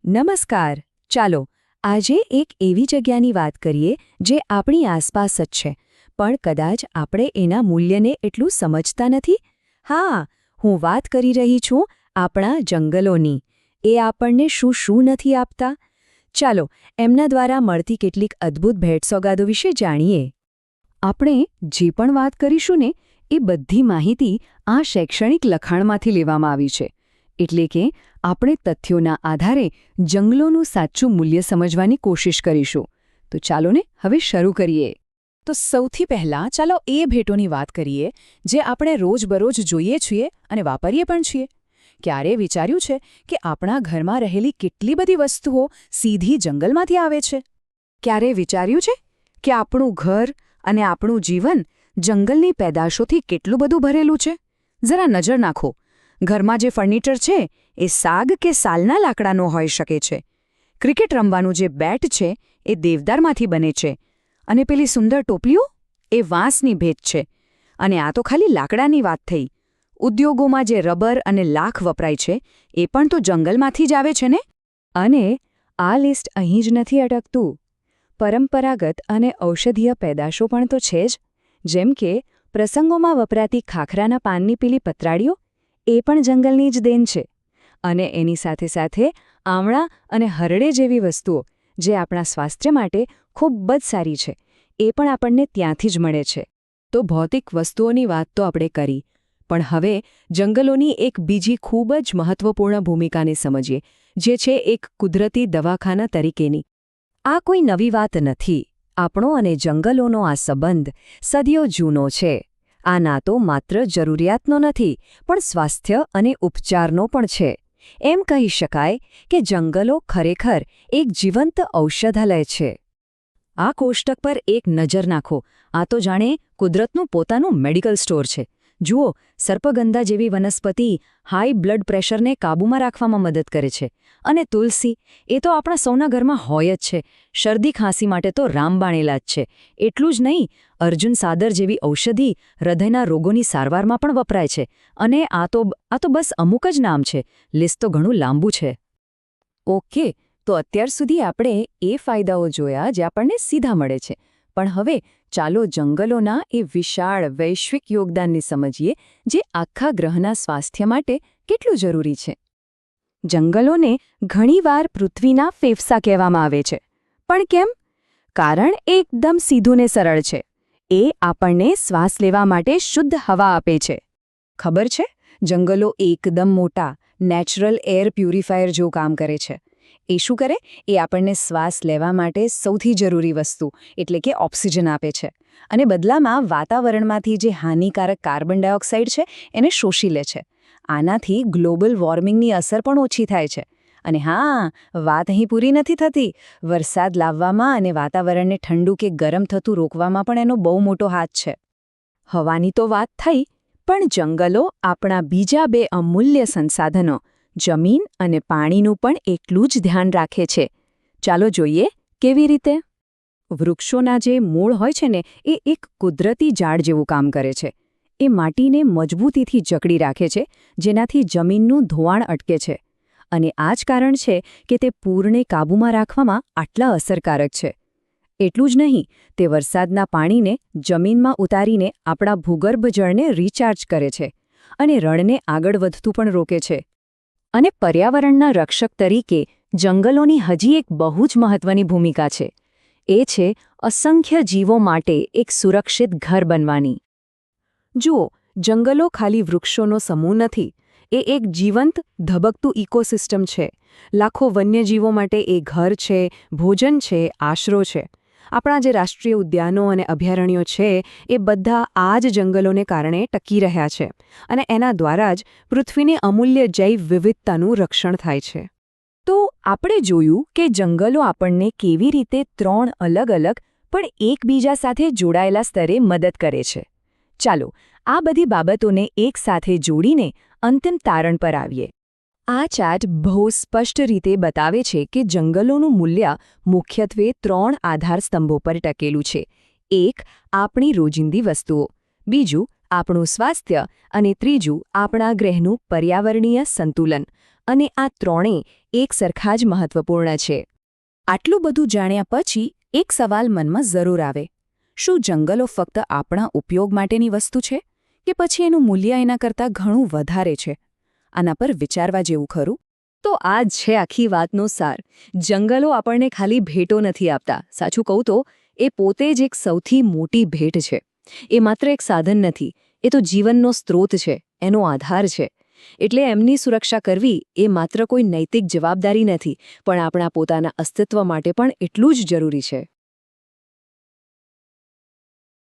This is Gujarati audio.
નમસ્કાર. ચાલો આજે એક એવી જગ્યાની વાત કરીએ જે આપણી આસપાસ જ છે, પણ કદાચ આપણે એના મૂલ્યને એટલું સમજતા નથી. હા, હું વાત કરી રહી છું આપણા જંગલોની. એ આપણને શું શું નથી આપતા? ચાલો એમના દ્વારા મળતી કેટલીક અદ્ભુત ભેટસોગાદો વિશે જાણીએ. આપણે જે પણ વાત કરીશું ને એ બધી માહિતી આ શૈક્ષણિક લખાણમાંથી લેવામાં આવી છે. એટલે કે આપણે તથ્યોના આધારે જંગલોનું સાચું મૂલ્ય સમજવાની કોશિશ કરીશું. તો ચાલો ને હવે શરૂ કરીએ. તો સૌથી પહેલાં ચાલો એ ભેટોની વાત કરીએ જે આપણે રોજબરોજ જોઈએ છીએ અને વાપરીએ પણ છીએ. ક્યારે વિચાર્યું છે કે આપણા ઘરમાં રહેલી કેટલી બધી વસ્તુઓ સીધી જંગલમાંથી આવે છે? ક્યારે વિચાર્યું છે કે આપણું ઘર અને આપણું જીવન જંગલની પેદાશોથી કેટલું બધું ભરેલું છે? જરા નજર નાખો. ઘરમાં જે ફર્નિચર છે એ સાગ કે સાલના લાકડાનો હોઈ શકે છે. ક્રિકેટ રમવાનું જે બેટ છે એ દેવદારમાંથી બને છે. અને પેલી સુંદર ટોપલીઓ એ વાંસની ભેટ છે. અને આ તો ખાલી લાકડાની વાત થઈ. ઉદ્યોગોમાં જે રબર અને લાખ વપરાય છે એ પણ તો જંગલમાંથી જ આવે છે ને? અને આ લિસ્ટ અહીં જ નથી અટકતું. પરંપરાગત અને ઔષધીય પેદાશો પણ તો છે જ. જેમ કે પ્રસંગોમાં વપરાતી ખાખરાના પાનની પેલી પતરાળીઓ એ પણ જંગલની જ દેન છે. અને એની સાથે સાથે આમળા અને હરડે જેવી વસ્તુઓ જે આપણા સ્વાસ્થ્ય માટે ખૂબ જ સારી છે એ પણ આપણને ત્યાંથી જ મળે છે. તો ભૌતિક વસ્તુઓની વાત તો આપણે કરી, પણ હવે જંગલોની એક બીજી ખૂબ જ મહત્વપૂર્ણ ભૂમિકાને સમજીએ, જે છે એક કુદરતી દવાખાના તરીકેની. આ કોઈ નવી વાત નથી. આપણો અને જંગલોનો આ સંબંધ સદીઓ જૂનો છે. આ નાતો માત્ર જરૂરિયાતનો નથી, પણ સ્વાસ્થ્ય અને ઉપચારનો પણ છે. એમ કહી શકાય કે જંગલો ખરેખર એક જીવંત ઔષધાલય છે. આ કોષ્ટક પર એક નજર નાખો. આ તો જાણે કુદરતનું પોતાનું મેડિકલ સ્ટોર છે. જુઓ, સર્પગંધા જેવી વનસ્પતિ હાઈ બ્લડ પ્રેશરને કાબૂમાં રાખવામાં મદદ કરે છે. અને તુલસી એ તો આપણા સૌના ઘરમાં હોય જ છે. શરદી ખાંસી માટે તો રામબાણ ઇલાજ છે. એટલું જ નહીં, અર્જુન સાદર જેવી ઔષધિ હૃદયના રોગોની સારવારમાં પણ વપરાય છે. અને આ તો બસ અમુક જ નામ છે. લિસ્ટ તો ઘણું લાંબુ છે. ઓકે, તો અત્યાર સુધી આપણે એ ફાયદાઓ જોયા જે આપણને સીધા મળે છે. પણ હવે ચાલો જંગલોના એ વિશાળ વૈશ્વિક યોગદાનને સમજીએ જે આખા ગ્રહના સ્વાસ્થ્ય માટે કેટલું જરૂરી છે. જંગલોને ઘણીવાર પૃથ્વીના ફેફસા કહેવામાં આવે છે. પણ કેમ? કારણ એકદમ સીધું ને સરળ છે. એ આપણને શ્વાસ લેવા માટે શુદ્ધ હવા આપે છે. ખબર છે, જંગલો એકદમ મોટા નેચરલ એર પ્યુરિફાયર જેવું કામ કરે છે. એ શું કરે? એ આપણને શ્વાસ લેવા માટે સૌથી જરૂરી વસ્તુ એટલે કે ઓક્સિજન આપે છે. અને બદલામાં વાતાવરણમાંથી જે હાનિકારક કાર્બન ડાયોક્સાઇડ છે એને શોષી લે છે. આનાથી ગ્લોબલ વોર્મિંગની અસર પણ ઓછી થાય છે. અને હા, વાત અહીં પૂરી નથી થતી. વરસાદ લાવવામાં અને વાતાવરણને ઠંડુ કે ગરમ થતું રોકવામાં પણ એનો બહુ મોટો હાથ છે. હવાની તો વાત થઈ, પણ જંગલો આપણા બીજા બે અમૂલ્ય સંસાધનો જમીન અને પાણીનું પણ એટલું જ ધ્યાન રાખે છે. ચાલો જોઈએ કેવી રીતે. વૃક્ષોના જે મૂળ હોય છે ને એ એક કુદરતી ઝાડ જેવું કામ કરે છે. એ માટીને મજબૂતીથી જકડી રાખે છે, જેનાથી જમીનનું ધોવાણ અટકે છે. અને આ જ કારણ છે કે તે પૂરને કાબૂમાં રાખવામાં આટલા અસરકારક છે. એટલું જ નહીં, તે વરસાદના પાણીને જમીનમાં ઉતારીને આપણા ભૂગર્ભ જળને રિચાર્જ કરે છે અને રણને આગળ વધતું પણ રોકે છે. અને પર્યાવરણના રક્ષક તરીકે જંગલોની હજી એક બહુ જ મહત્વની ભૂમિકા છે. એ છે અસંખ્ય જીવો માટે એક સુરક્ષિત ઘર બનવાની. જુઓ, જંગલો ખાલી વૃક્ષોનો સમૂહ નથી. એ એક જીવંત, ધબકતું ઇકોસિસ્ટમ છે. લાખો વન્યજીવો માટે એ ઘર છે, ભોજન છે, આશરો છે. આપણા જે રાષ્ટ્રીય ઉદ્યાનો અને અભયારણ્યો છે એ બધા આ જ જંગલોને કારણે ટકી રહ્યા છે. અને એના દ્વારા જ પૃથ્વીની અમૂલ્ય જૈવ વિવિધતાનું રક્ષણ થાય છે. તો આપણે જોયું કે જંગલો આપણને કેવી રીતે ત્રણ અલગ અલગ પણ એકબીજા સાથે જોડાયેલા સ્તરે મદદ કરે છે. ચાલો આ બધી બાબતોને એકસાથે જોડીને અંતિમ તારણ પર આવીએ. આ ચાર્ટ બહુ સ્પષ્ટ રીતે બતાવે છે કે જંગલોનું મૂલ્ય મુખ્યત્વે ત્રણ આધારસ્તંભો પર ટકેલું છે. એક, આપણી રોજિંદી વસ્તુઓ. બીજું, આપણું સ્વાસ્થ્ય. અને ત્રીજું, આપણા ગ્રહનું પર્યાવરણીય સંતુલન. અને આ ત્રણેય એક સરખા જ મહત્વપૂર્ણ છે. આટલું બધું જાણ્યા પછી એક સવાલ મનમાં જરૂર આવે. શું જંગલો ફક્ત આપણા ઉપયોગ માટેની વસ્તુ છે કે પછી એનું મૂલ્ય એના કરતાં ઘણું વધારે છે? આના પર વિચારવા જેવું ખરું? તો આ જ છે આખી વાતનો સાર. જંગલો આપણને ખાલી ભેટો નથી આપતા. સાચું કહું તો એ પોતે જ એક સૌથી મોટી ભેટ છે. એ માત્ર એક સાધન નથી, એ તો જીવનનો સ્ત્રોત છે, એનો આધાર છે. એટલે એમની સુરક્ષા કરવી એ માત્ર કોઈ નૈતિક જવાબદારી નથી, પણ આપણા પોતાના અસ્તિત્વ માટે પણ એટલું જ જરૂરી છે.